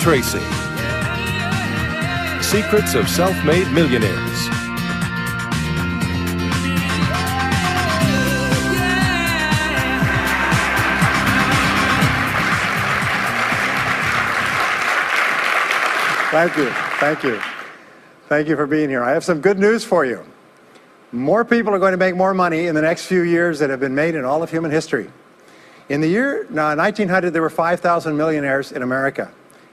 Tresy. Secrets of Self-Made Millionaires. Thank you. Thank you. Thank you for being here. I have some good news for you. More people are going to make more money in the next few years than have been made in all of human history. In the year 1900, there were 5,000 millionaires in America.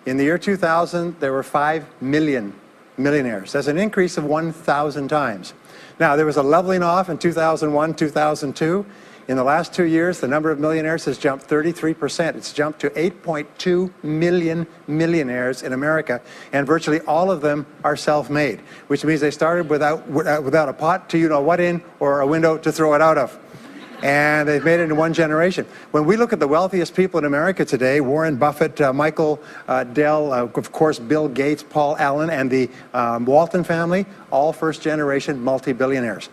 In the year 2000, there were 5 million millionaires. That's an increase of 1,000 times. Now, there was a leveling off in 2001, 2002. In the last 2 years, the number of millionaires has jumped 33%. It's jumped to 8.2 million millionaires in America, and virtually all of them are self-made, which means they started without a pot to you-know-what in or a window to throw it out of. And they've made it in one generation. When we look at the wealthiest people in America today, Warren Buffett, Michael Dell, of course, Bill Gates, Paul Allen, and the Walton family, all first-generation multi-billionaires.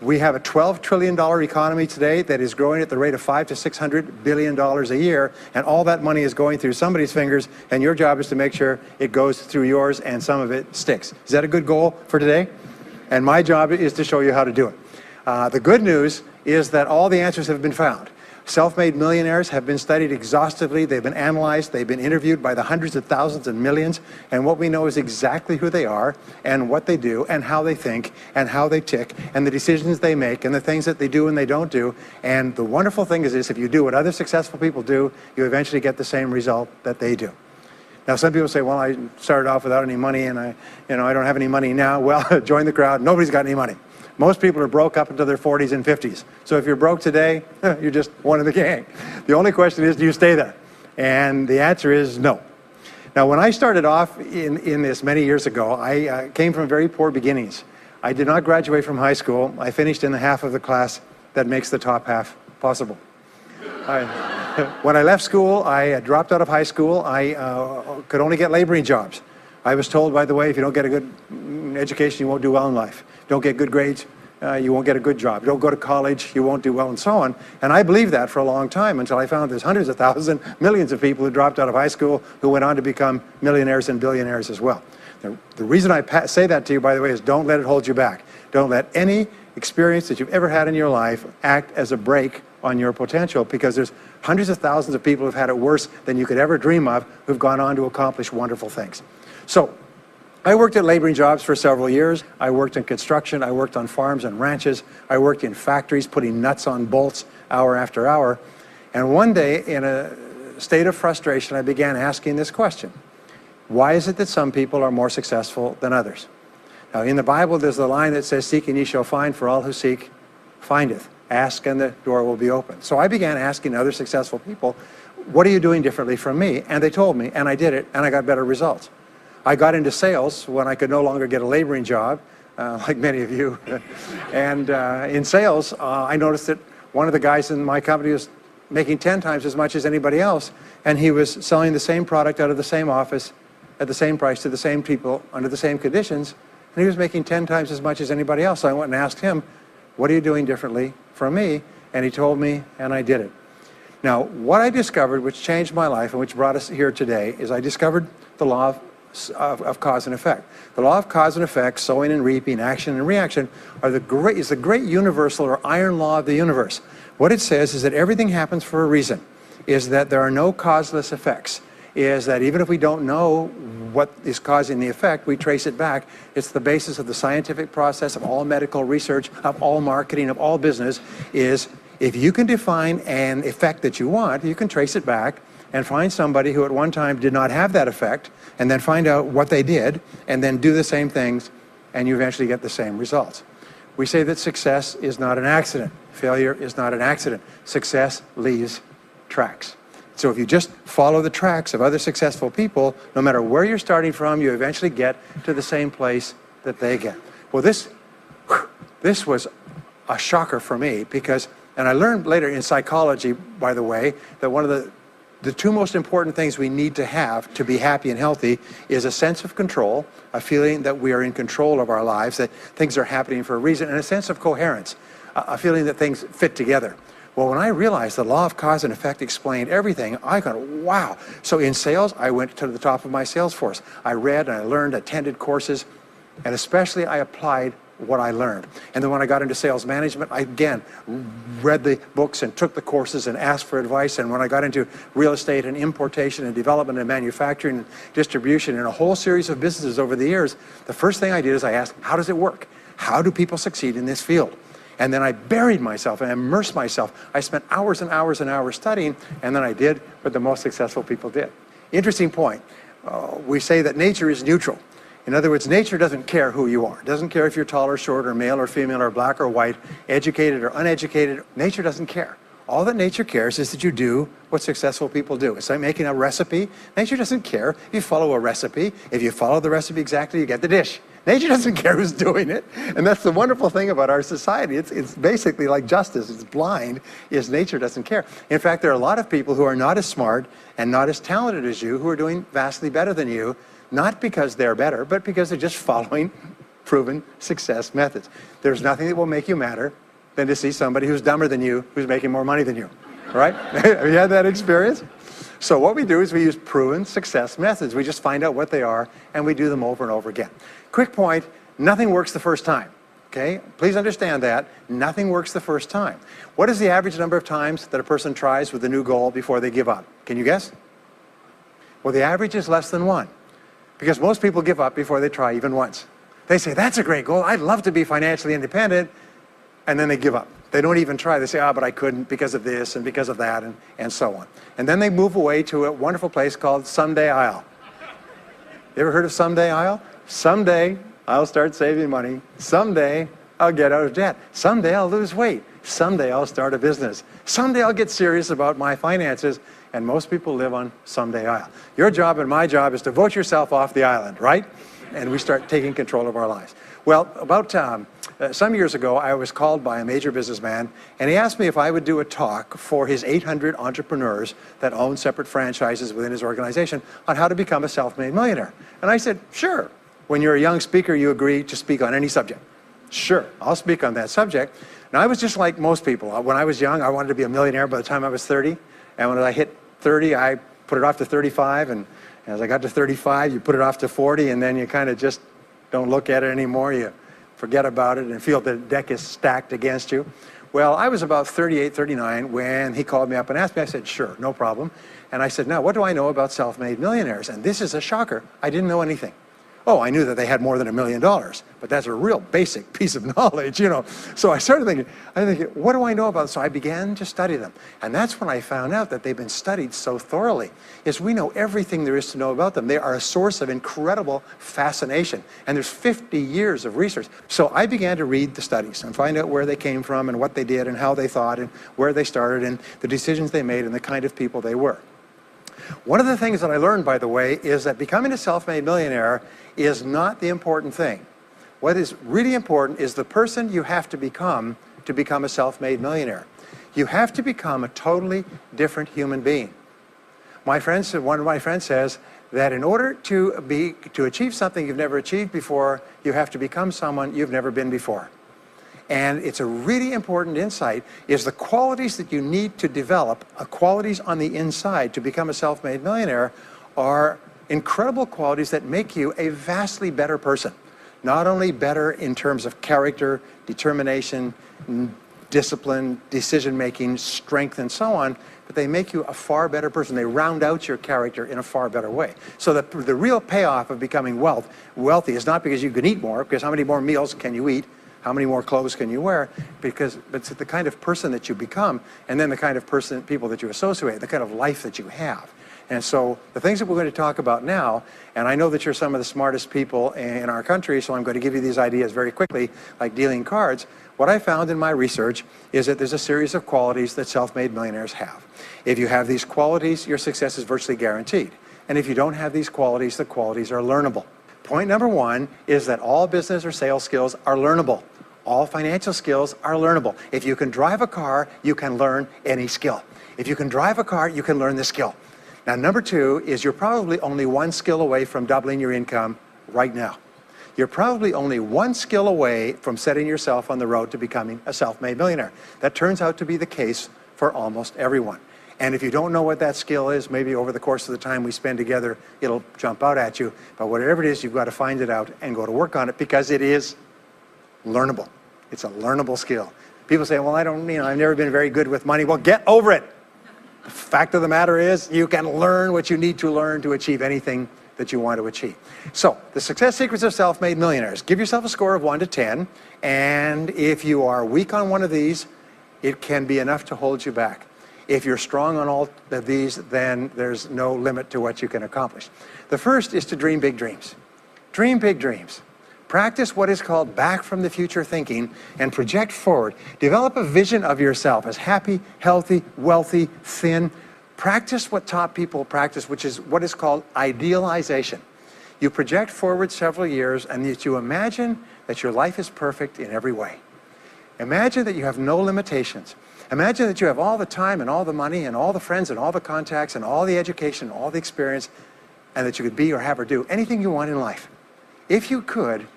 We have a $12 trillion economy today that is growing at the rate of $500 to $600 billion a year, and all that money is going through somebody's fingers, and your job is to make sure it goes through yours and some of it sticks. Is that a good goal for today? And my job is to show you how to do it. The good news is that all the answers have been found. Self-made millionaires have been studied exhaustively. They've been analyzed. They've been interviewed by the hundreds of thousands and millions. And what we know is exactly who they are and what they do and how they think and how they tick and the decisions they make and the things that they do and they don't do. And the wonderful thing is this: if you do what other successful people do, you eventually get the same result that they do. Now, some people say, well, I started off without any money and I don't have any money now. Well, join the crowd. Nobody's got any money. Most people are broke up into their 40s and 50s. So if you're broke today, you're just one of the gang. The only question is, do you stay there? And the answer is no. Now, when I started off in this many years ago, I came from very poor beginnings. I did not graduate from high school. I finished in the half of the class that makes the top half possible. When I left school, I dropped out of high school. I could only get laboring jobs. I was told, by the way, if you don't get a good education, you won't do well in life. Don't get good grades, you won't get a good job. Don't go to college, you won't do well, and so on. And I believed that for a long time until I found there's hundreds of thousands, millions of people who dropped out of high school who went on to become millionaires and billionaires as well. The reason I say that to you, by the way, is don't let it hold you back. Don't let any experience that you've ever had in your life act as a brake on your potential, because there's hundreds of thousands of people who've had it worse than you could ever dream of, who've gone on to accomplish wonderful things. So, I worked at laboring jobs for several years. I worked in construction. I worked on farms and ranches. I worked in factories putting nuts on bolts hour after hour. And one day, in a state of frustration, I began asking this question: why is it that some people are more successful than others? Now, in the Bible, there's the line that says, "Seek and ye shall find, for all who seek findeth. Ask and the door will be open." So I began asking other successful people, what are you doing differently from me? And they told me, and I did it, and I got better results. I got into sales when I could no longer get a laboring job, like many of you. And in sales, I noticed that one of the guys in my company was making 10 times as much as anybody else, and he was selling the same product out of the same office at the same price to the same people under the same conditions, and he was making 10 times as much as anybody else. So I went and asked him, what are you doing differently from me? And he told me, and I did it. Now, what I discovered, which changed my life and which brought us here today, is I discovered the law of cause and effect. The law of cause and effect, sowing and reaping, action and reaction, is the great universal or iron law of the universe. What it says is that everything happens for a reason, is that there are no causeless effects, is that even if we don't know what is causing the effect, we trace it back. It's the basis of the scientific process, of all medical research, of all marketing, of all business, is if you can define an effect that you want, you can trace it back and find somebody who at one time did not have that effect, and then find out what they did, and then do the same things, and you eventually get the same results. We say that success is not an accident. Failure is not an accident. Success leaves tracks. So if you just follow the tracks of other successful people, no matter where you're starting from, you eventually get to the same place that they get. Well, this was a shocker for me, because, and I learned later in psychology, by the way, that one of the two most important things we need to have to be happy and healthy is a sense of control, a feeling that we are in control of our lives, that things are happening for a reason, and a sense of coherence, a feeling that things fit together. Well, when I realized the law of cause and effect explained everything, I got, wow. So in sales, I went to the top of my sales force. I read and I learned, attended courses, and especially I applied what I learned. And then when I got into sales management, I again read the books and took the courses and asked for advice. And when I got into real estate and importation and development and manufacturing and distribution and a whole series of businesses over the years, the first thing I did is I asked, how does it work? How do people succeed in this field? And then I buried myself and immersed myself. I spent hours and hours and hours studying, and then I did what the most successful people did. Interesting point. We say that nature is neutral. In other words, nature doesn't care who you are. It doesn't care if you're tall or short or male or female or black or white, educated or uneducated. Nature doesn't care. All that nature cares is that you do what successful people do. It's like making a recipe. Nature doesn't care if you follow a recipe. If you follow the recipe exactly, you get the dish. Nature doesn't care who's doing it. And that's the wonderful thing about our society. It's basically like justice. It's blind, is nature doesn't care. In fact, there are a lot of people who are not as smart and not as talented as you who are doing vastly better than you, not because they're better, but because they're just following proven success methods. There's nothing that will make you madder than to see somebody who's dumber than you, who's making more money than you, right? Have you had that experience? So what we do is we use proven success methods. We just find out what they are, and we do them over and over again. Quick point, nothing works the first time, okay? Please understand that. Nothing works the first time. What is the average number of times that a person tries with a new goal before they give up? Can you guess? Well, the average is less than 1, because most people give up before they try even once. They say, that's a great goal. I'd love to be financially independent. And then they give up. They don't even try. They say, but I couldn't because of this and because of that and so on. And then they move away to a wonderful place called Someday I'll. You ever heard of Someday I'll? Someday I'll start saving money. Someday I'll get out of debt. Someday I'll lose weight. Someday I'll start a business. Someday I'll get serious about my finances. And most people live on Someday I'll. Your job and my job is to vote yourself off the island, right? And we start taking control of our lives. Well, about some years ago, I was called by a major businessman, and he asked me if I would do a talk for his 800 entrepreneurs that own separate franchises within his organization on how to become a self-made millionaire. And I said, sure. When you're a young speaker, you agree to speak on any subject. Sure, I'll speak on that subject. Now, I was just like most people. When I was young, I wanted to be a millionaire by the time I was 30. And when I hit 30, I put it off to 35. And as I got to 35, you put it off to 40, and then you kind of just don't look at it anymore. You forget about it and feel the deck is stacked against you. Well, I was about 38, 39 when he called me up and asked me. I said, sure, no problem. And I said, now, what do I know about self-made millionaires? And this is a shocker. I didn't know anything. Oh, I knew that they had more than $1 million, but that's a real basic piece of knowledge, you know. So I started thinking, what do I know about them? So I began to study them. And that's when I found out that they've been studied so thoroughly, is we know everything there is to know about them. They are a source of incredible fascination. And there's 50 years of research. So I began to read the studies and find out where they came from and what they did and how they thought and where they started and the decisions they made and the kind of people they were. One of the things that I learned, by the way, is that becoming a self-made millionaire is not the important thing. What is really important is the person you have to become a self-made millionaire. You have to become a totally different human being. One of my friends says that in order to achieve something you've never achieved before, you have to become someone you've never been before. And it's a really important insight, is the qualities that you need to develop, qualities on the inside to become a self-made millionaire, are incredible qualities that make you a vastly better person. Not only better in terms of character, determination, discipline, decision-making, strength, and so on, but they make you a far better person. They round out your character in a far better way. So the real payoff of becoming wealthy is not because you can eat more, because how many more meals can you eat? How many more clothes can you wear? But it's the kind of person that you become, and then the kind of people that you associate, the kind of life that you have. And so the things that we're going to talk about now, and I know that you're some of the smartest people in our country, so I'm going to give you these ideas very quickly, like dealing cards. What I found in my research is that there's a series of qualities that self-made millionaires have. If you have these qualities, your success is virtually guaranteed. And if you don't have these qualities, the qualities are learnable. Point number one is that all business or sales skills are learnable. All financial skills are learnable. If you can drive a car, you can learn any skill. If you can drive a car, you can learn the skill. Now, number two is you're probably only one skill away from doubling your income right now. You're probably only one skill away from setting yourself on the road to becoming a self-made millionaire. That turns out to be the case for almost everyone. And if you don't know what that skill is, maybe over the course of the time we spend together, it'll jump out at you. But whatever it is, you've got to find it out and go to work on it, because it is learnable. It's a learnable skill. People say, well, I've never been very good with money. Well, get over it. The fact of the matter is, you can learn what you need to learn to achieve anything that you want to achieve. So, the success secrets of self-made millionaires. Give yourself a score of 1 to 10, and if you are weak on one of these, it can be enough to hold you back. If you're strong on all of these, then there's no limit to what you can accomplish. The first is to dream big dreams. Dream big dreams. Practice what is called back from the future thinking and project forward. Develop a vision of yourself as happy, healthy, wealthy, thin. Practice what top people practice, which is what is called idealization. You project forward several years and that you imagine that your life is perfect in every way. Imagine that you have no limitations. Imagine that you have all the time and all the money and all the friends and all the contacts and all the education, all the experience, and that you could be or have or do anything you want in life. If you could,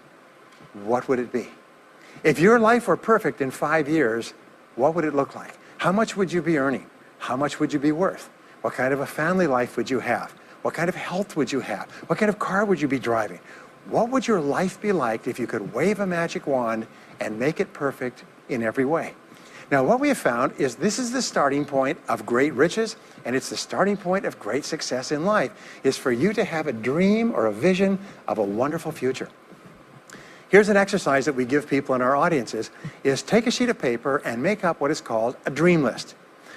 what would it be? If your life were perfect in 5 years, what would it look like? How much would you be earning? How much would you be worth? What kind of a family life would you have? What kind of health would you have? What kind of car would you be driving? What would your life be like if you could wave a magic wand and make it perfect in every way? Now, what we have found is this is the starting point of great riches, and it's the starting point of great success in life, is for you to have a dream or a vision of a wonderful future. Here's an exercise that we give people in our audiences, is take a sheet of paper and make up what is called a dream list.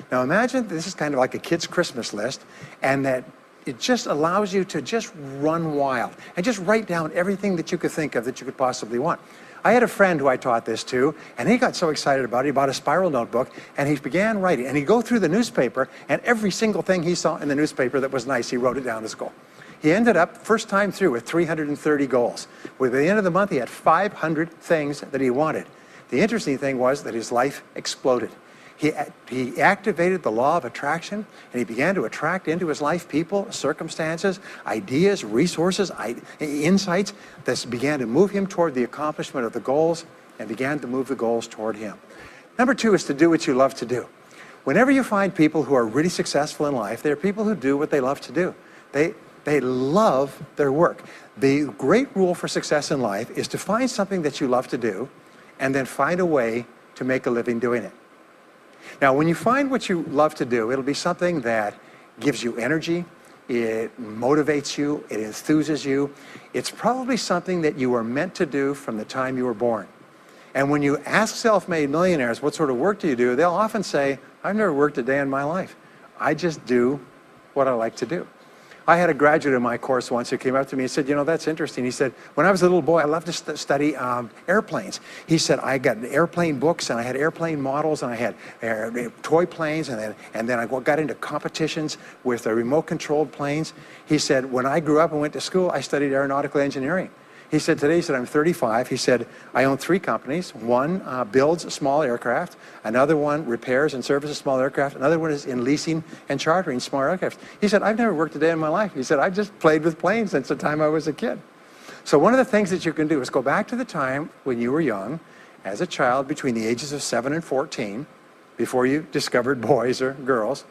Now, imagine this is kind of like a kid's Christmas list, and that it just allows you to just run wild and just write down everything that you could think of that you could possibly want. I had a friend who I taught this to, and he got so excited about it, he bought a spiral notebook, and he began writing. And he'd go through the newspaper, and every single thing he saw in the newspaper that was nice, he wrote it down as a goal. He ended up, first time through, with 330 goals. By the end of the month, he had 500 things that he wanted. The interesting thing was that his life exploded. He activated the law of attraction, and he began to attract into his life people, circumstances, ideas, resources, insights that began to move him toward the accomplishment of the goals and began to move the goals toward him. Number 2 is to do what you love to do. Whenever you find people who are really successful in life, they're people who do what they love to do. They love their work. The great rule for success in life is to find something that you love to do and then find a way to make a living doing it. Now, when you find what you love to do, it'll be something that gives you energy, it motivates you, it enthuses you. It's probably something that you were meant to do from the time you were born. And when you ask self-made millionaires, what sort of work do you do? They'll often say, I've never worked a day in my life. I just do what I like to do. I had a graduate in my course once who came up to me and said, that's interesting. He said, when I was a little boy, I loved to study airplanes. He said, I got airplane books, and I had airplane models, and I had toy planes, and then I got into competitions with remote-controlled planes. He said, when I grew up and went to school, I studied aeronautical engineering. He said, today, he said, I'm 35. He said, I own 3 companies. One builds small aircraft. Another one repairs and services small aircraft. Another one is in leasing and chartering small aircraft. He said, I've never worked a day in my life. He said, I've just played with planes since the time I was a kid. So one of the things that you can do is go back to the time when you were young, as a child between the ages of 7 and 14, before you discovered boys or girls,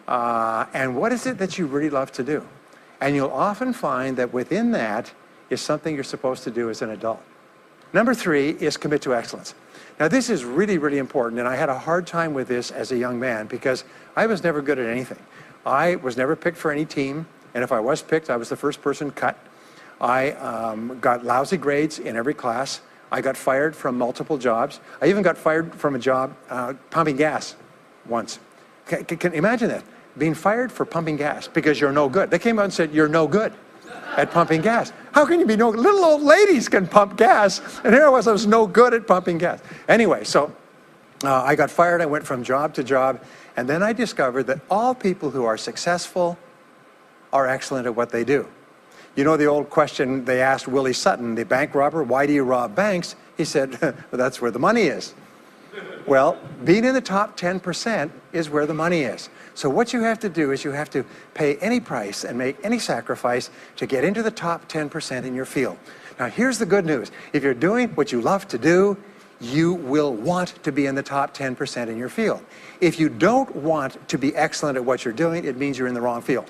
and what is it that you really love to do? And you'll often find that within that is something you're supposed to do as an adult. Number 3 is commit to excellence. Now, this is really, really important, and I had a hard time with this as a young man because I was never good at anything. I was never picked for any team, and if I was picked, I was the first person cut. I got lousy grades in every class. I got fired from multiple jobs. I even got fired from a job pumping gas once. Can you imagine that? Being fired for pumping gas because you're no good. They came out and said, you're no good at pumping gas. How can you be no good? Little old ladies can pump gas, and here I was no good at pumping gas. Anyway, so I got fired. I went from job to job, and then I discovered that all people who are successful are excellent at what they do. You know the old question they asked Willie Sutton, the bank robber, why do you rob banks? He said, well, that's where the money is. Well, being in the top 10% is where the money is. So what you have to do is you have to pay any price and make any sacrifice to get into the top 10% in your field. Now, here's the good news. If you're doing what you love to do, you will want to be in the top 10% in your field. If you don't want to be excellent at what you're doing, it means you're in the wrong field.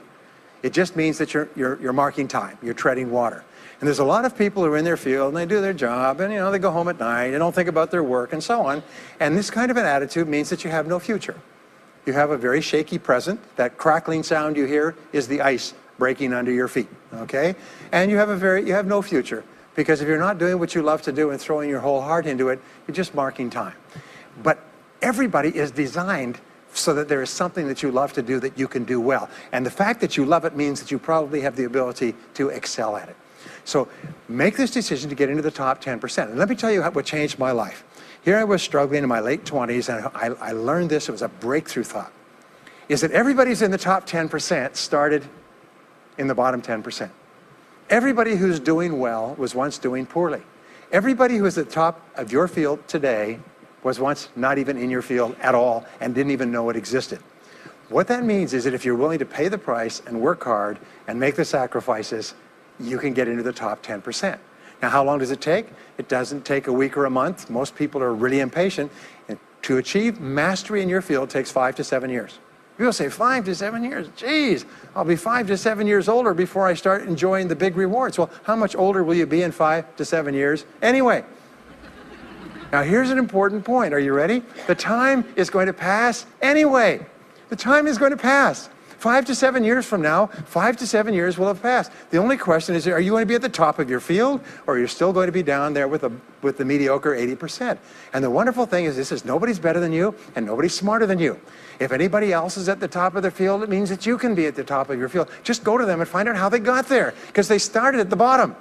It just means that you're marking time, you're treading water. And there's a lot of people who are in their field and they do their job and they go home at night and don't think about their work and so on. And this kind of an attitude means that you have no future. You have a very shaky present. That crackling sound you hear is the ice breaking under your feet, okay? And you have no future, because if you're not doing what you love to do and throwing your whole heart into it, you're just marking time. But everybody is designed so that there is something that you love to do that you can do well. And the fact that you love it means that you probably have the ability to excel at it. So make this decision to get into the top 10%. And let me tell you what changed my life. Here I was struggling in my late 20s, and I learned this. It was a breakthrough thought. Is that everybody's in the top 10% started in the bottom 10%. Everybody who's doing well was once doing poorly. Everybody who is at the top of your field today was once not even in your field at all and didn't even know it existed. What that means is that if you're willing to pay the price and work hard and make the sacrifices, you can get into the top 10%. Now, how long does it take? It doesn't take a week or a month. Most people are really impatient. And to achieve mastery in your field takes 5 to 7 years. People say 5 to 7 years. Geez, I'll be 5 to 7 years older before I start enjoying the big rewards. Well, how much older will you be in 5 to 7 years anyway? Now, here's an important point. Are you ready? The time is going to pass anyway. The time is going to pass. 5 to 7 years from now, 5 to 7 years will have passed. The only question is, are you going to be at the top of your field, or are you still going to be down there with the mediocre 80%? And the wonderful thing is, nobody's better than you, and nobody's smarter than you. If anybody else is at the top of their field, it means that you can be at the top of your field. Just go to them and find out how they got there, because they started at the bottom.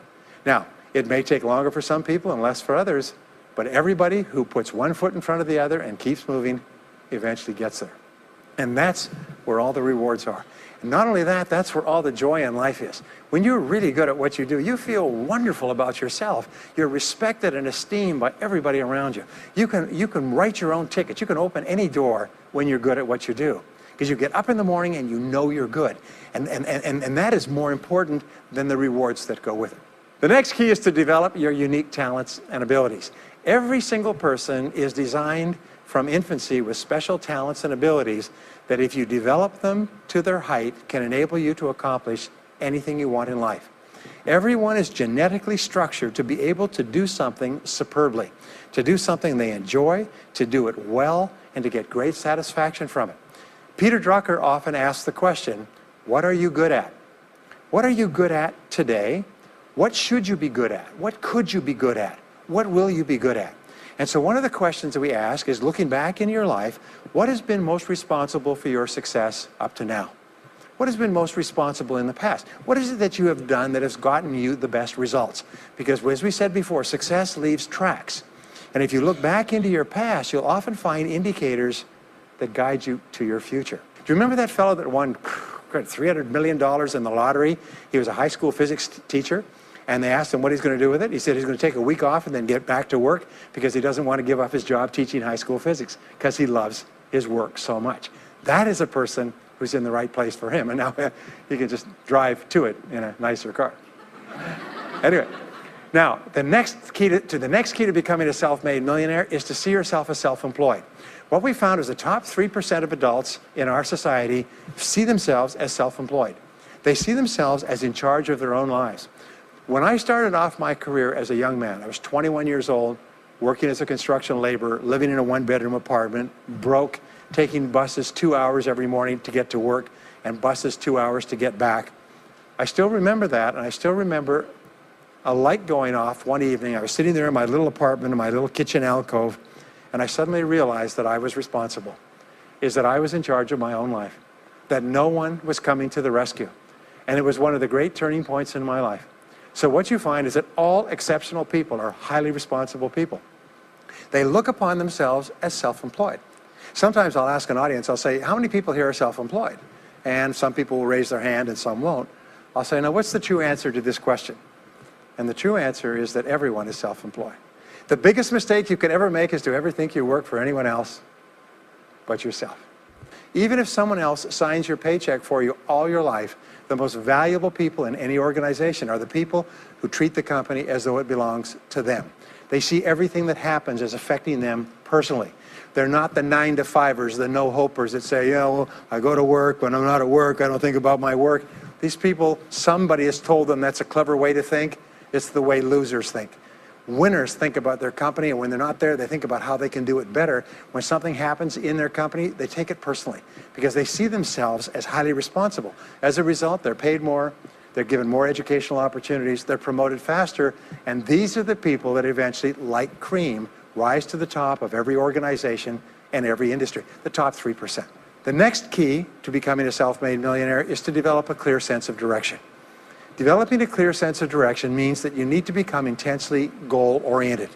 Now, it may take longer for some people and less for others, but everybody who puts one foot in front of the other and keeps moving eventually gets there. And that's where all the rewards are. And not only that, that's where all the joy in life is. When you're really good at what you do, you feel wonderful about yourself. You're respected and esteemed by everybody around you. You can write your own ticket. You can open any door when you're good at what you do. Because you get up in the morning and you know you're good. And that is more important than the rewards that go with it. The next key is to develop your unique talents and abilities. Every single person is designed from infancy with special talents and abilities that, if you develop them to their height, can enable you to accomplish anything you want in life. Everyone is genetically structured to be able to do something superbly, to do something they enjoy, to do it well, and to get great satisfaction from it. Peter Drucker often asks the question, what are you good at? What are you good at today? What should you be good at? What could you be good at? What will you be good at? And so one of the questions that we ask is, looking back in your life, what has been most responsible for your success up to now? What has been most responsible in the past? What is it that you have done that has gotten you the best results? Because as we said before, success leaves tracks. And if you look back into your past, you'll often find indicators that guide you to your future. Do you remember that fellow that won $300 million in the lottery? He was a high school physics teacher. And they asked him what he's going to do with it. He said he's going to take a week off and then get back to work, because he doesn't want to give up his job teaching high school physics, because he loves his work so much. That is a person who's in the right place for him. And now he can just drive to it in a nicer car. Anyway, now the next key to becoming a self-made millionaire is to see yourself as self-employed. What we found is the top 3% of adults in our society see themselves as self-employed. They see themselves as in charge of their own lives. When I started off my career as a young man, I was 21 years old, working as a construction laborer, living in a one-bedroom apartment, broke, taking buses 2 hours every morning to get to work, and buses 2 hours to get back. I still remember that, and I still remember a light going off one evening. I was sitting there in my little apartment, in my little kitchen alcove, and I suddenly realized that I was responsible, that I was in charge of my own life, that no one was coming to the rescue. And it was one of the great turning points in my life. So what you find is that all exceptional people are highly responsible people. They look upon themselves as self-employed. Sometimes I'll ask an audience, I'll say, how many people here are self-employed? And some people will raise their hand and some won't. I'll say, now what's the true answer to this question? And the true answer is that everyone is self-employed. The biggest mistake you could ever make is to ever think you work for anyone else but yourself. Even if someone else signs your paycheck for you all your life, the most valuable people in any organization are the people who treat the company as though it belongs to them. They see everything that happens as affecting them personally. They're not the 9-to-5ers, the no-hopers that say, yeah, well, I go to work. When I'm not at work, I don't think about my work. These people, somebody has told them that's a clever way to think. It's the way losers think. Winners think about their company, and when they're not there, they think about how they can do it better. When something happens in their company, they take it personally because they see themselves as highly responsible. As a result, they're paid more, they're given more educational opportunities, they're promoted faster, and these are the people that eventually, like cream, rise to the top of every organization and every industry, the top 3%. The next key to becoming a self-made millionaire is to develop a clear sense of direction. Developing a clear sense of direction means that you need to become intensely goal-oriented.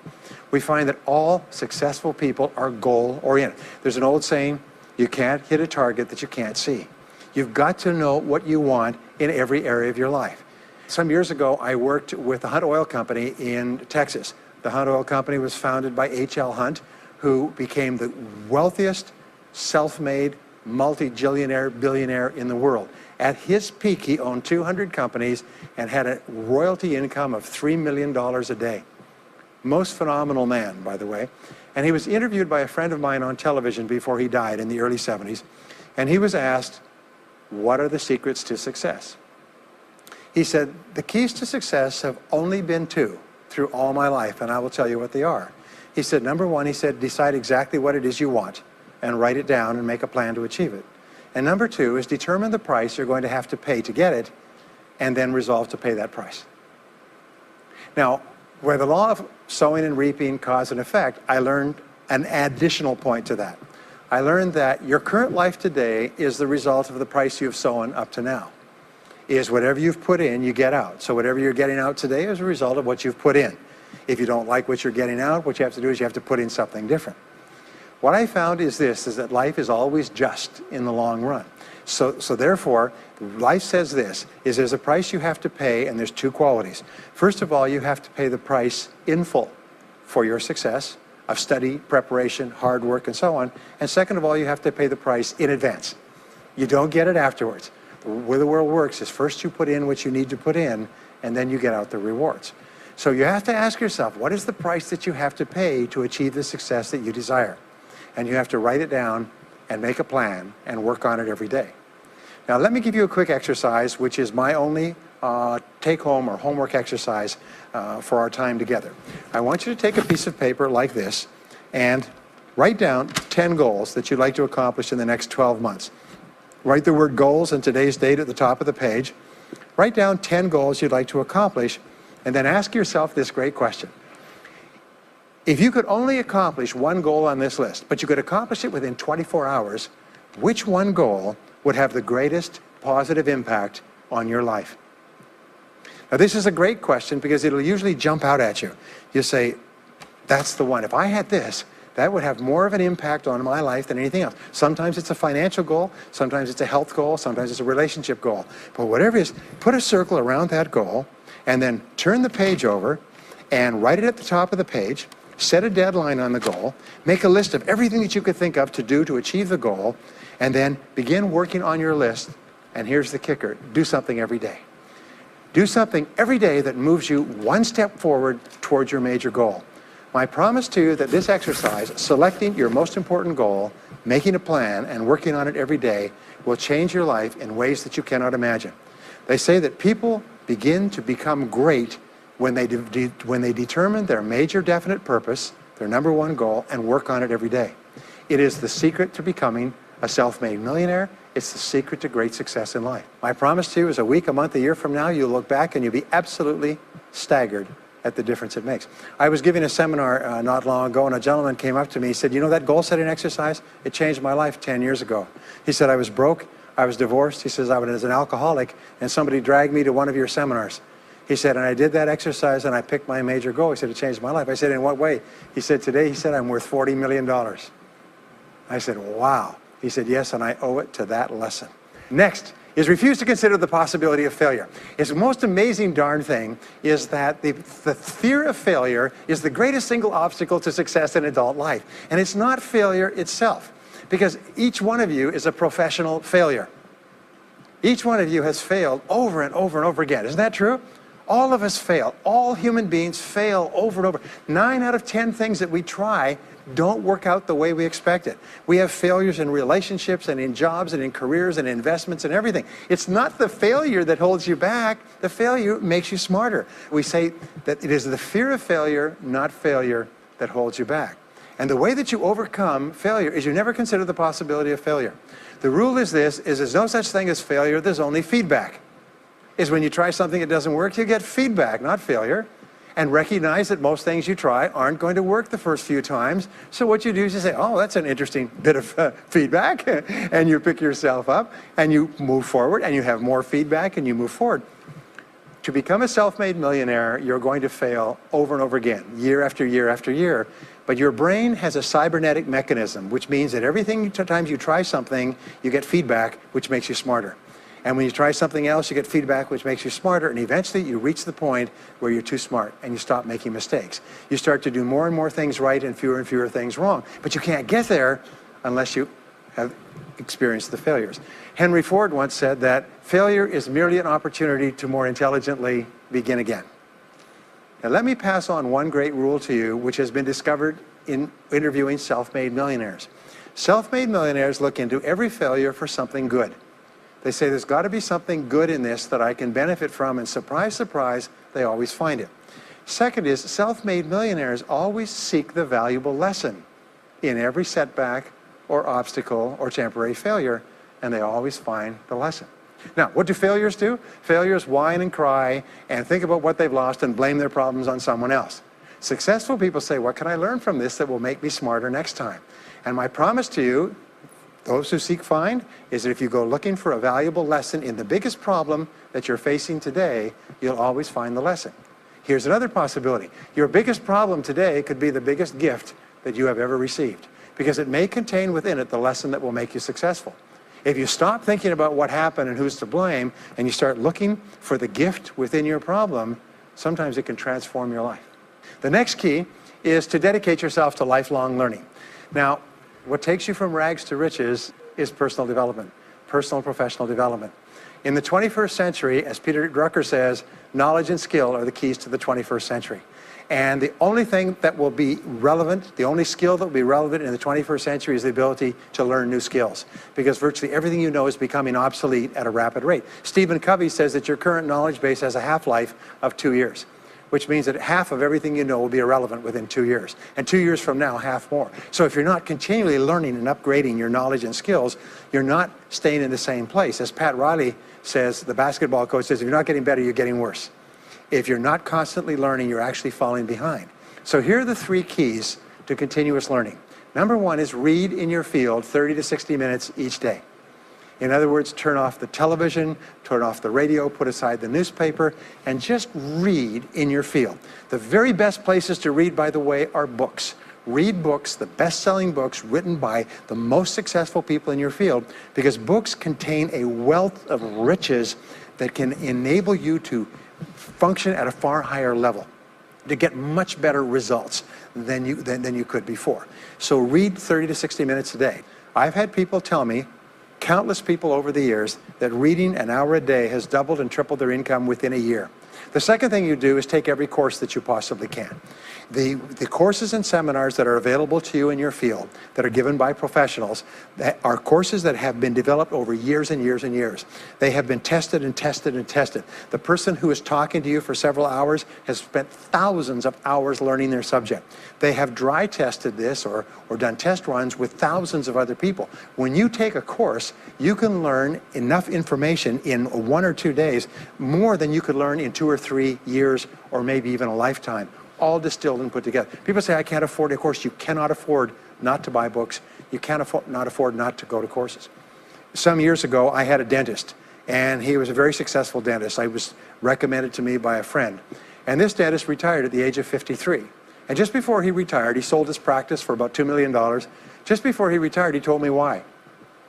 We find that all successful people are goal-oriented. There's an old saying, you can't hit a target that you can't see. You've got to know what you want in every area of your life. Some years ago, I worked with the Hunt Oil Company in Texas. The Hunt Oil Company was founded by H.L. Hunt, who became the wealthiest, self-made, multi-jillionaire billionaire in the world. At his peak, he owned 200 companies and had a royalty income of $3 million a day. Most phenomenal man, by the way. And he was interviewed by a friend of mine on television before he died in the early 70s. And he was asked, what are the secrets to success? He said, the keys to success have only been two through all my life, and I will tell you what they are. He said, number one, he said, decide exactly what it is you want and write it down and make a plan to achieve it. And number two is determine the price you're going to have to pay to get it and then resolve to pay that price. Now, where the law of sowing and reaping cause and effect, I learned an additional point to that. I learned that your current life today is the result of the price you've sown up to now. Is whatever you've put in, you get out. So whatever you're getting out today is a result of what you've put in. If you don't like what you're getting out, what you have to do is you have to put in something different. What I found is this, is that life is always just in the long run. So therefore, life says this, is there's a price you have to pay, and there's two qualities. First of all, you have to pay the price in full for your success of study, preparation, hard work, and so on. And second of all, you have to pay the price in advance. You don't get it afterwards. The way the world works is first you put in what you need to put in, and then you get out the rewards. So you have to ask yourself, what is the price that you have to pay to achieve the success that you desire? And you have to write it down and make a plan and work on it every day. Now let me give you a quick exercise, which is my only take-home or homework exercise for our time together. I want you to take a piece of paper like this and write down 10 goals that you'd like to accomplish in the next 12 months. Write the word goals and today's date at the top of the page. Write down 10 goals you'd like to accomplish, and then ask yourself this great question. If you could only accomplish one goal on this list, but you could accomplish it within 24 hours, which one goal would have the greatest positive impact on your life? Now this is a great question because it'll usually jump out at you. You say, that's the one. If I had this, that would have more of an impact on my life than anything else. Sometimes it's a financial goal, sometimes it's a health goal, sometimes it's a relationship goal. But whatever it is, put a circle around that goal and then turn the page over and write it at the top of the page. Set a deadline on the goal, make a list of everything that you could think of to do to achieve the goal, and then begin working on your list. And here's the kicker, do something every day. Do something every day that moves you one step forward towards your major goal. My promise to you that this exercise, selecting your most important goal, making a plan, and working on it every day, will change your life in ways that you cannot imagine. They say that people begin to become great when they determine their major definite purpose, their number one goal, and work on it every day. It is the secret to becoming a self-made millionaire. It's the secret to great success in life. My promise to you is a week, a month, a year from now, you'll look back and you'll be absolutely staggered at the difference it makes. I was giving a seminar not long ago, and a gentleman came up to me. He said, you know that goal-setting exercise? It changed my life 10 years ago. He said, I was broke, I was divorced. He says, I was an alcoholic, and somebody dragged me to one of your seminars. He said, and I did that exercise and I picked my major goal. He said, it changed my life. I said, in what way? He said, today, he said, I'm worth $40 million. I said, wow. He said, yes, and I owe it to that lesson. Next is refuse to consider the possibility of failure. It's the most amazing darn thing is that the fear of failure is the greatest single obstacle to success in adult life. And it's not failure itself, because each one of you is a professional failure. Each one of you has failed over and over and over again. Isn't that true? All of us fail. All human beings fail over and over. 9 out of 10 things that we try don't work out the way we expected. We have failures in relationships and in jobs and in careers and investments and everything. It's not the failure that holds you back. The failure makes you smarter. We say that it is the fear of failure, not failure, that holds you back. And the way that you overcome failure is you never consider the possibility of failure. The rule is this, is there's no such thing as failure, there's only feedback. Is when you try something that doesn't work, you get feedback, not failure. And recognize that most things you try aren't going to work the first few times. So what you do is you say, oh, that's an interesting bit of feedback. And you pick yourself up and you move forward and you have more feedback and you move forward. To become a self-made millionaire, you're going to fail over and over again, year after year after year. But your brain has a cybernetic mechanism, which means that every time you try something, you get feedback, which makes you smarter. And when you try something else, you get feedback, which makes you smarter. And eventually, you reach the point where you're too smart and you stop making mistakes. You start to do more and more things right and fewer things wrong. But you can't get there unless you have experienced the failures. Henry Ford once said that failure is merely an opportunity to more intelligently begin again. Now, let me pass on one great rule to you, which has been discovered in interviewing self-made millionaires. Self-made millionaires look into every failure for something good. They say there's got to be something good in this that I can benefit from, and surprise, surprise, they always find it. Second is, self-made millionaires always seek the valuable lesson in every setback or obstacle or temporary failure, and they always find the lesson. Now, what do failures do? Failures whine and cry and think about what they've lost and blame their problems on someone else. Successful people say, what can I learn from this that will make me smarter next time? And my promise to you, those who seek find, is that if you go looking for a valuable lesson in the biggest problem that you're facing today, you'll always find the lesson. Here's another possibility. Your biggest problem today could be the biggest gift that you have ever received, because it may contain within it the lesson that will make you successful. If you stop thinking about what happened and who's to blame, and you start looking for the gift within your problem, sometimes it can transform your life. The next key is to dedicate yourself to lifelong learning. Now, what takes you from rags to riches is personal development, personal and professional development. In the 21st century, as Peter Drucker says, knowledge and skill are the keys to the 21st century. And the only thing that will be relevant, the only skill that will be relevant in the 21st century is the ability to learn new skills, because virtually everything you know is becoming obsolete at a rapid rate. Stephen Covey says that your current knowledge base has a half-life of 2 years, which means that half of everything you know will be irrelevant within 2 years. And 2 years from now, half more. So if you're not continually learning and upgrading your knowledge and skills, you're not staying in the same place. As Pat Riley says, the basketball coach says, if you're not getting better, you're getting worse. If you're not constantly learning, you're actually falling behind. So here are the 3 keys to continuous learning. Number 1 is read in your field 30 to 60 minutes each day. In other words, turn off the television, turn off the radio, put aside the newspaper, and just read in your field. The very best places to read, by the way, are books. Read books, the best-selling books written by the most successful people in your field, because books contain a wealth of riches that can enable you to function at a far higher level, to get much better results than you could before. So read 30 to 60 minutes a day. I've had people tell me, countless people over the years, that reading an hour a day has doubled and tripled their income within a year. The second thing you do is take every course that you possibly can. The courses and seminars that are available to you in your field that are given by professionals that are courses that have been developed over years and years and years. They have been tested and tested and tested. The person who is talking to you for several hours has spent thousands of hours learning their subject. They have dry tested this or done test runs with thousands of other people. When you take a course, you can learn enough information in 1 or 2 days, more than you could learn in 2 or 3 years or maybe even a lifetime, all distilled and put together. People say, I can't afford a course. You cannot afford not to buy books. You can't afford not to go to courses. Some years ago, I had a dentist, and he was a very successful dentist. I was recommended to me by a friend. And this dentist retired at the age of 53. And just before he retired, he sold his practice for about $2 million. Just before he retired, he told me why.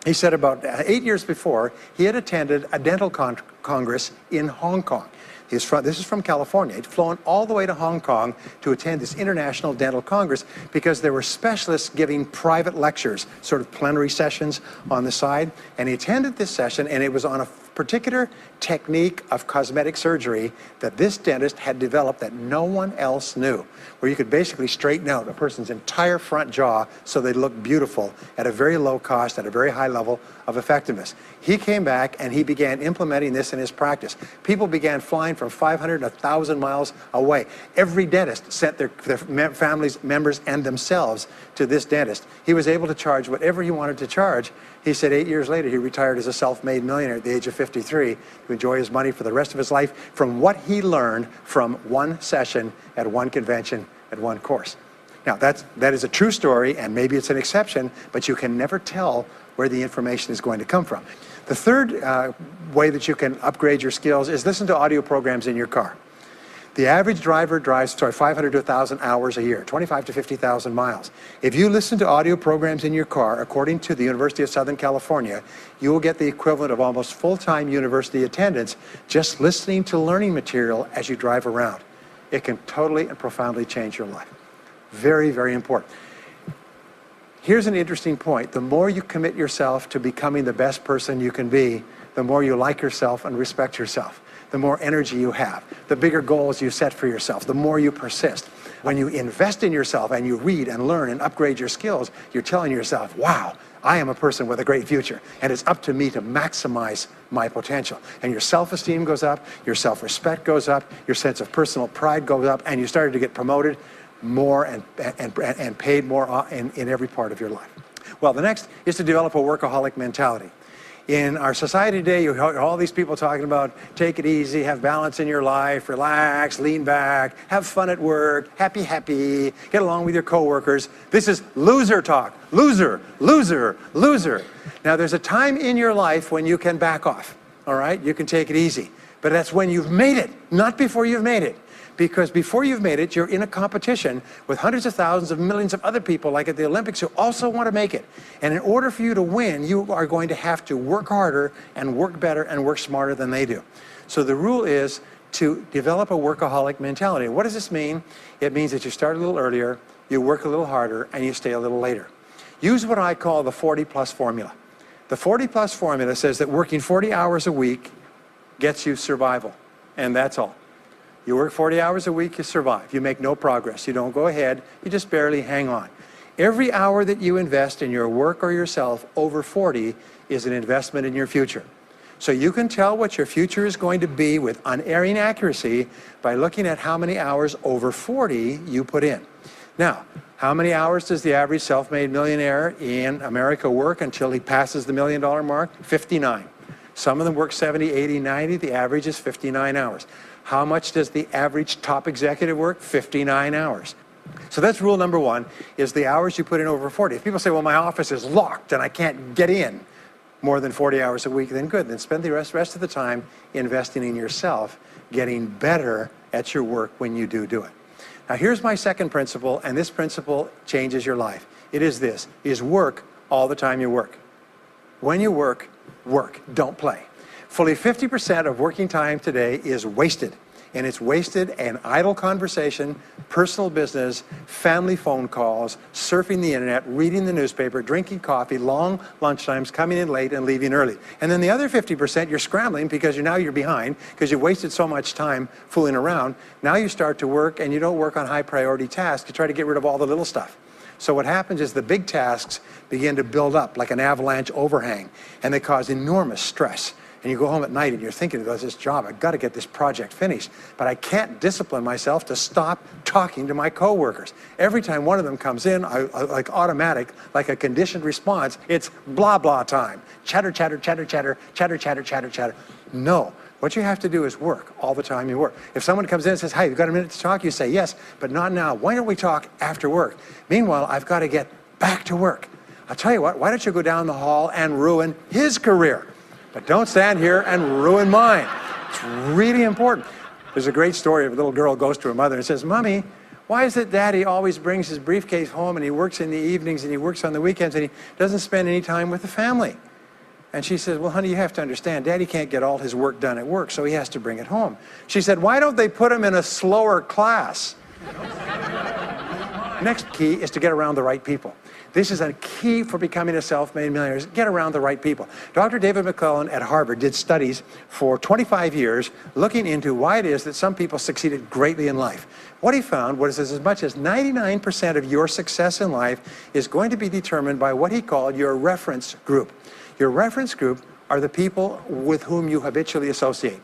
He said about 8 years before, he had attended a dental congress in Hong Kong. This is from California. He'd flown all the way to Hong Kong to attend this international dental congress because there were specialists giving private lectures, sort of plenary sessions on the side. And he attended this session, and it was on a particular technique of cosmetic surgery that this dentist had developed that no one else knew, where you could basically straighten out a person's entire front jaw so they look beautiful at a very low cost, at a very high level of effectiveness. He came back and he began implementing this in his practice. People began flying from 500 to 1,000 miles away. Every dentist sent their families, members, and themselves to this dentist. He was able to charge whatever he wanted to charge. He said 8 years later, he retired as a self-made millionaire at the age of 53 to enjoy his money for the rest of his life from what he learned from one session at one convention at one course. Now, that is a true story, and maybe it's an exception, but you can never tell where the information is going to come from. The third way that you can upgrade your skills is listen to audio programs in your car. The average driver drives 500 to 1,000 hours a year, 25 to 50,000 miles. If you listen to audio programs in your car, according to the University of Southern California, you will get the equivalent of almost full-time university attendance just listening to learning material as you drive around. It can totally and profoundly change your life. Very, very important. Here's an interesting point. The more you commit yourself to becoming the best person you can be, the more you like yourself and respect yourself. The more energy you have, the bigger goals you set for yourself, the more you persist. When you invest in yourself and you read and learn and upgrade your skills, you're telling yourself, wow, I am a person with a great future, and it's up to me to maximize my potential. And your self-esteem goes up, your self-respect goes up, your sense of personal pride goes up, and you started to get promoted more and paid more in every part of your life. Well, the next is to develop a workaholic mentality. In our society today, you hear all these people talking about take it easy, have balance in your life, relax, lean back, have fun at work, happy, get along with your coworkers. This is loser talk. Loser, loser, loser. Now, there's a time in your life when you can back off, all right? You can take it easy. But that's when you've made it, not before you've made it. Because before you've made it, you're in a competition with hundreds of thousands of millions of other people, like at the Olympics, who also want to make it. And in order for you to win, you are going to have to work harder and work better and work smarter than they do. So the rule is to develop a workaholic mentality. What does this mean? It means that you start a little earlier, you work a little harder, and you stay a little later. Use what I call the 40-plus formula. The 40-plus formula says that working 40 hours a week gets you survival, and that's all. You work 40 hours a week, you survive. You make no progress. You don't go ahead. You just barely hang on. Every hour that you invest in your work or yourself over 40 is an investment in your future. So you can tell what your future is going to be with unerring accuracy by looking at how many hours over 40 you put in. Now, how many hours does the average self-made millionaire in America work until he passes the $1 million mark? 59. Some of them work 70, 80, 90. The average is 59 hours. How much does the average top executive work? 59 hours. So that's rule number one, is the hours you put in over 40. If people say, well, my office is locked and I can't get in more than 40 hours a week, then good. Then spend the rest of the time investing in yourself, getting better at your work when you do it. Now, here's my second principle, and this principle changes your life. It is this, is work all the time you work. When you work, work, don't play. Fully 50% of working time today is wasted, and it's wasted in idle conversation, personal business, family phone calls, surfing the internet, reading the newspaper, drinking coffee, long lunchtimes, coming in late and leaving early. And then the other 50%, you're scrambling because you're behind because you've wasted so much time fooling around. Now you start to work, and you don't work on high priority tasks. You try to get rid of all the little stuff. So what happens is the big tasks begin to build up like an avalanche overhang, and they cause enormous stress. And you go home at night and you're thinking about this job, I've got to get this project finished, but I can't discipline myself to stop talking to my coworkers. Every time one of them comes in, I like automatic, like a conditioned response, it's blah, blah time. Chatter, chatter, chatter, chatter, chatter, chatter, chatter, chatter. No, what you have to do is work all the time you work. If someone comes in and says, hey, you've got a minute to talk? You say, yes, but not now. Why don't we talk after work? Meanwhile, I've got to get back to work. I'll tell you what, why don't you go down the hall and ruin his career? But don't stand here and ruin mine. It's really important. There's a great story of a little girl goes to her mother and says, Mommy, why is it Daddy always brings his briefcase home and he works in the evenings and he works on the weekends and he doesn't spend any time with the family? And she says, well, honey, you have to understand, Daddy can't get all his work done at work, so he has to bring it home. She said, why don't they put him in a slower class? Next key is to get around the right people. This is a key for becoming a self-made millionaire, is get around the right people. Dr. David McClellan at Harvard did studies for 25 years looking into why it is that some people succeeded greatly in life. What he found was as much as 99% of your success in life is going to be determined by what he called your reference group. Your reference group are the people with whom you habitually associate.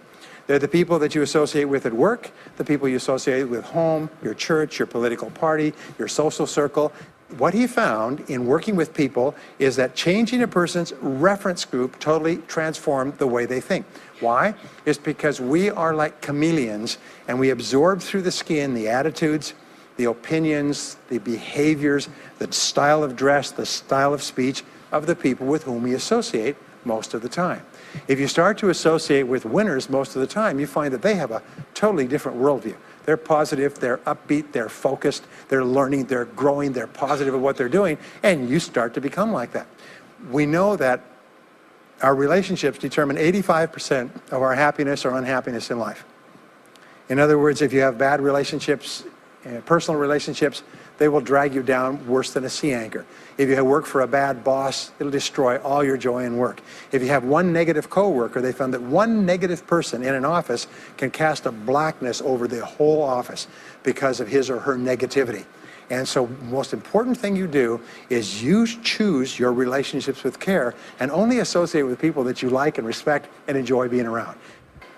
They're the people that you associate with at work, the people you associate with home, your church, your political party, your social circle. What he found in working with people is that changing a person's reference group totally transformed the way they think. Why? It's because we are like chameleons, and we absorb through the skin the attitudes, the opinions, the behaviors, the style of dress, the style of speech of the people with whom we associate most of the time. If you start to associate with winners most of the time, you find that they have a totally different worldview. They're positive, they're upbeat, they're focused, they're learning, they're growing, they're positive at what they're doing, and you start to become like that. We know that our relationships determine 85% of our happiness or unhappiness in life. In other words, if you have bad relationships, personal relationships, they will drag you down worse than a sea anchor. If you work for a bad boss, it'll destroy all your joy in work. If you have one negative coworker, they found that one negative person in an office can cast a blackness over the whole office because of his or her negativity. And so the most important thing you do is you choose your relationships with care and only associate with people that you like and respect and enjoy being around.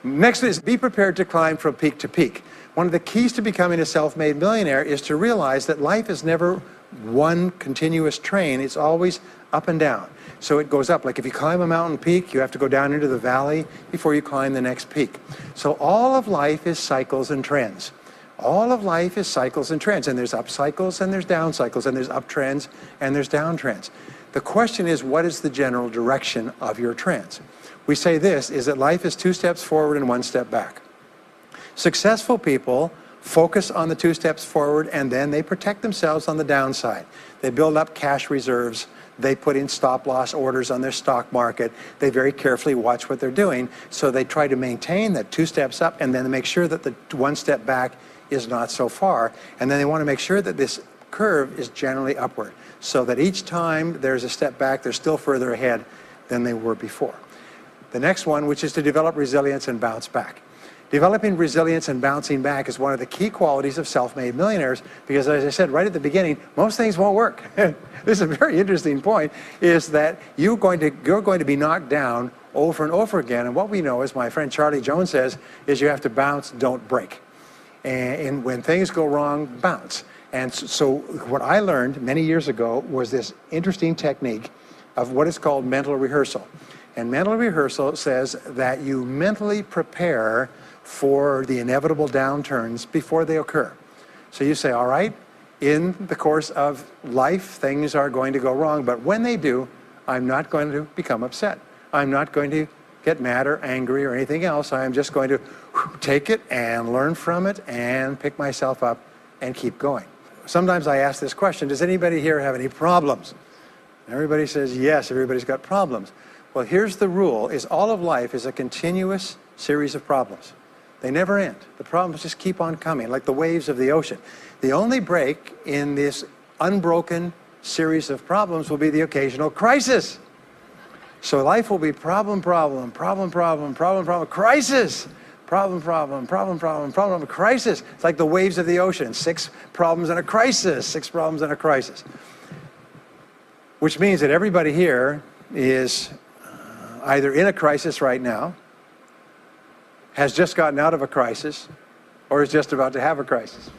Next is be prepared to climb from peak to peak. One of the keys to becoming a self-made millionaire is to realize that life is never one continuous train. It's always up and down. So it goes up. Like if you climb a mountain peak, you have to go down into the valley before you climb the next peak. So all of life is cycles and trends. All of life is cycles and trends. And there's up cycles and there's down cycles, and there's up trends and there's down trends. The question is, what is the general direction of your trends? We say this, is that life is 2 steps forward and 1 step back. Successful people focus on the 2 steps forward, and then they protect themselves on the downside. They build up cash reserves. They put in stop-loss orders on their stock market. They very carefully watch what they're doing, so they try to maintain that 2 steps up, and then they make sure that the 1 step back is not so far. And then they want to make sure that this curve is generally upward, so that each time there's a step back, they're still further ahead than they were before. The next one, which is to develop resilience and bounce back. Developing resilience and bouncing back is one of the key qualities of self-made millionaires, because as I said right at the beginning, most things won't work. This is a very interesting point, is that you're going to be knocked down over and over again. And what we know, as my friend Charlie Jones says, is you have to bounce, don't break. And when things go wrong, bounce. And so what I learned many years ago was this interesting technique of what is called mental rehearsal. And mental rehearsal says that you mentally prepare for the inevitable downturns before they occur. So you say, all right, in the course of life, things are going to go wrong, but when they do, I'm not going to become upset. I'm not going to get mad or angry or anything else. I'm just going to take it and learn from it and pick myself up and keep going. Sometimes I ask this question, does anybody here have any problems? Everybody says yes, everybody's got problems. Well, here's the rule, is all of life is a continuous series of problems. They never end. The problems just keep on coming, like the waves of the ocean. The only break in this unbroken series of problems will be the occasional crisis. So life will be problem, problem, problem, problem, problem, problem, crisis. Problem, problem, problem, problem, problem, crisis. It's like the waves of the ocean. 6 problems and a crisis. 6 problems and a crisis. Which means that everybody here is either in a crisis right now, has just gotten out of a crisis, or is just about to have a crisis.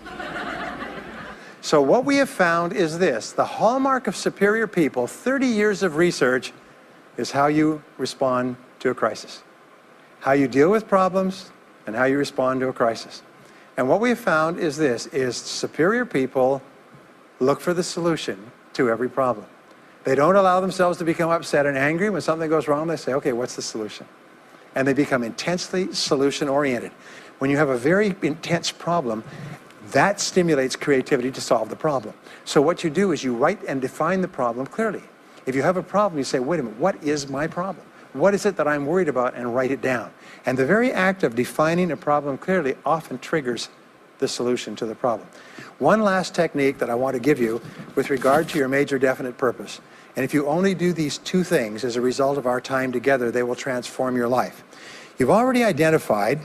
So what we have found is this: the hallmark of superior people, 30 years of research, is how you respond to a crisis. How you deal with problems and how you respond to a crisis. And what we have found is this, is superior people look for the solution to every problem. They don't allow themselves to become upset and angry when something goes wrong. They say, okay, what's the solution? And they become intensely solution-oriented. When you have a very intense problem, that stimulates creativity to solve the problem. So what you do is you write and define the problem clearly. If you have a problem, you say, wait a minute, what is my problem? What is it that I'm worried about? And write it down. And the very act of defining a problem clearly often triggers the solution to the problem. One last technique that I want to give you with regard to your major definite purpose. And if you only do these two things as a result of our time together, they will transform your life. You've already identified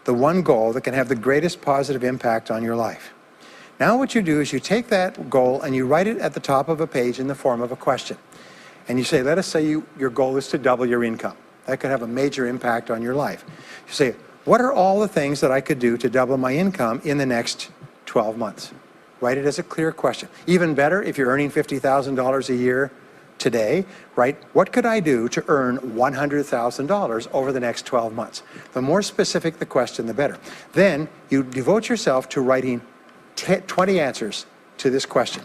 the one goal that can have the greatest positive impact on your life. Now what you do is you take that goal and you write it at the top of a page in the form of a question. And you say, let us say your goal is to double your income. That could have a major impact on your life. You say, what are all the things that I could do to double my income in the next 12 months? Write it as a clear question. Even better, if you're earning $50,000 a year today, write, what could I do to earn $100,000 over the next 12 months? The more specific the question, the better. Then you devote yourself to writing 20 answers to this question.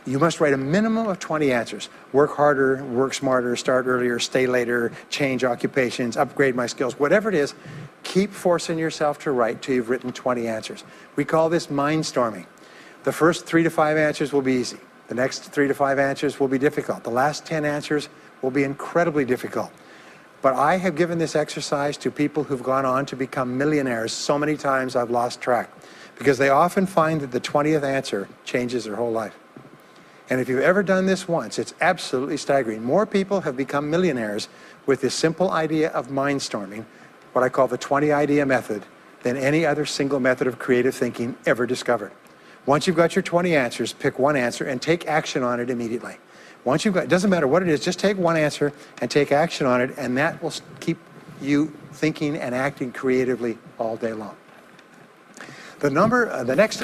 You must write a minimum of 20 answers. Work harder, work smarter, start earlier, stay later, change occupations, upgrade my skills, whatever it is, keep forcing yourself to write till you've written 20 answers. We call this mindstorming. The first 3 to 5 answers will be easy. The next 3 to 5 answers will be difficult. The last 10 answers will be incredibly difficult. But I have given this exercise to people who've gone on to become millionaires so many times I've lost track, because they often find that the 20th answer changes their whole life. And if you've ever done this once, it's absolutely staggering. More people have become millionaires with this simple idea of mindstorming, what I call the 20 idea method, than any other single method of creative thinking ever discovered. Once you've got your 20 answers, pick one answer and take action on it immediately. Once you've got, it doesn't matter what it is, just take one answer and take action on it, and that will keep you thinking and acting creatively all day long. The next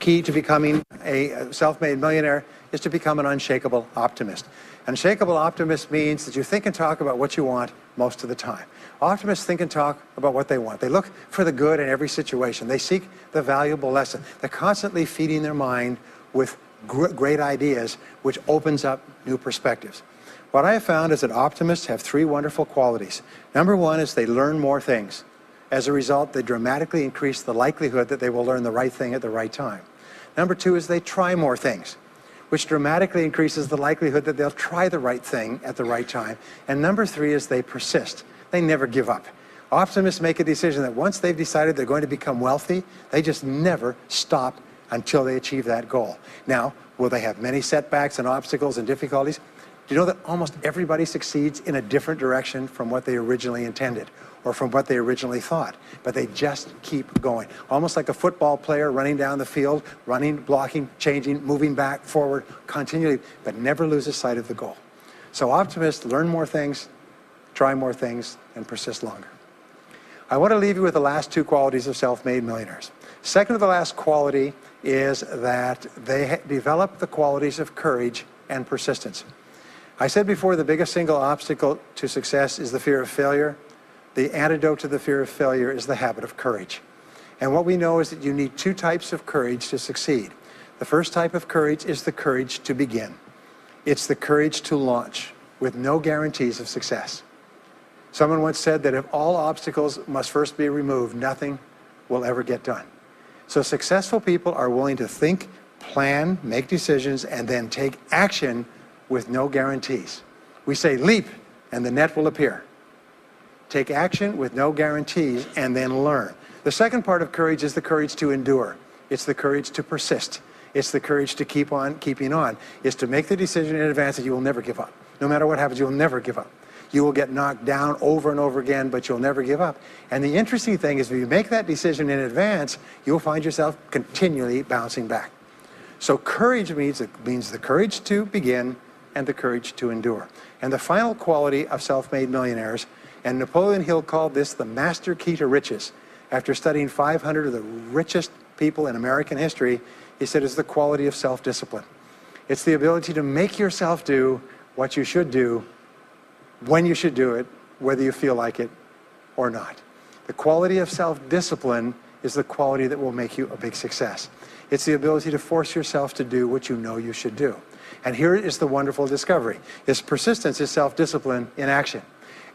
key to becoming a self-made millionaire is to become an unshakable optimist. An unshakable optimist means that you think and talk about what you want most of the time. Optimists think and talk about what they want. They look for the good in every situation. They seek the valuable lesson. They're constantly feeding their mind with great ideas, which opens up new perspectives. What I have found is that optimists have 3 wonderful qualities. Number 1 is they learn more things. As a result, they dramatically increase the likelihood that they will learn the right thing at the right time. Number 2 is they try more things, which dramatically increases the likelihood that they'll try the right thing at the right time. And number 3 is they persist. They never give up. Optimists make a decision that once they've decided they're going to become wealthy, they just never stop until they achieve that goal. Now, will they have many setbacks and obstacles and difficulties? Do you know that almost everybody succeeds in a different direction from what they originally intended or from what they originally thought? But they just keep going. Almost like a football player running down the field, running, blocking, changing, moving back, forward, continually, but never loses sight of the goal. So optimists learn more things, try more things, and persist longer. I want to leave you with the last 2 qualities of self-made millionaires. Second to the last quality is that they develop the qualities of courage and persistence. I said before, the biggest single obstacle to success is the fear of failure. The antidote to the fear of failure is the habit of courage. And what we know is that you need 2 types of courage to succeed. The first type of courage is the courage to begin. It's the courage to launch with no guarantees of success. Someone once said that if all obstacles must first be removed, nothing will ever get done. So successful people are willing to think, plan, make decisions, and then take action with no guarantees. We say leap and the net will appear. Take action with no guarantees and then learn. The second part of courage is the courage to endure. It's the courage to persist. It's the courage to keep on keeping on. It's to make the decision in advance that you will never give up. No matter what happens, you will never give up. You will get knocked down over and over again, but you'll never give up. And the interesting thing is if you make that decision in advance, you'll find yourself continually bouncing back. So courage means the courage to begin and the courage to endure. And the final quality of self-made millionaires, and Napoleon Hill called this the master key to riches. After studying 500 of the richest people in American history, he said it's the quality of self-discipline. It's the ability to make yourself do what you should do, when you should do it, whether you feel like it or not. The quality of self-discipline is the quality that will make you a big success. It's the ability to force yourself to do what you know you should do. And here is the wonderful discovery. Persistence is self-discipline in action.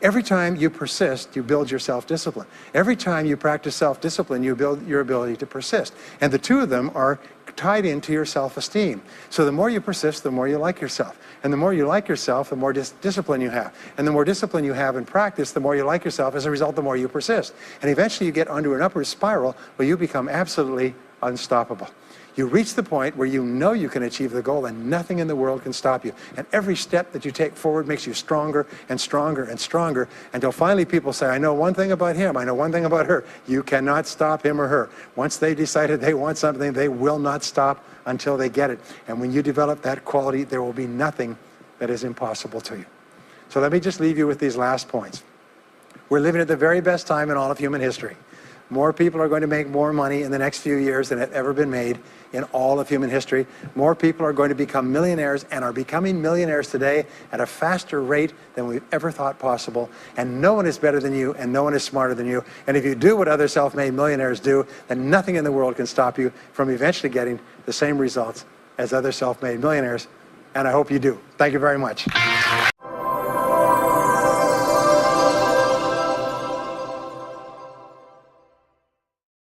Every time you persist, you build your self-discipline. Every time you practice self-discipline, you build your ability to persist. And the 2 of them are tied into your self-esteem. So the more you persist, the more you like yourself. And the more you like yourself, the more discipline you have. And the more discipline you have in practice, the more you like yourself. As a result, the more you persist. And eventually you get onto an upward spiral where you become absolutely unstoppable. You reach the point where you know you can achieve the goal and nothing in the world can stop you. And every step that you take forward makes you stronger and stronger and stronger until finally people say, I know one thing about him, I know one thing about her. You cannot stop him or her. Once they decided they want something, they will not stop until they get it. And when you develop that quality, there will be nothing that is impossible to you. So let me just leave you with these last points. We're living at the very best time in all of human history. More people are going to make more money in the next few years than have ever been made in all of human history. More people are going to become millionaires and are becoming millionaires today at a faster rate than we've ever thought possible. And no one is better than you and no one is smarter than you. And if you do what other self-made millionaires do, then nothing in the world can stop you from eventually getting the same results as other self-made millionaires. And I hope you do. Thank you very much.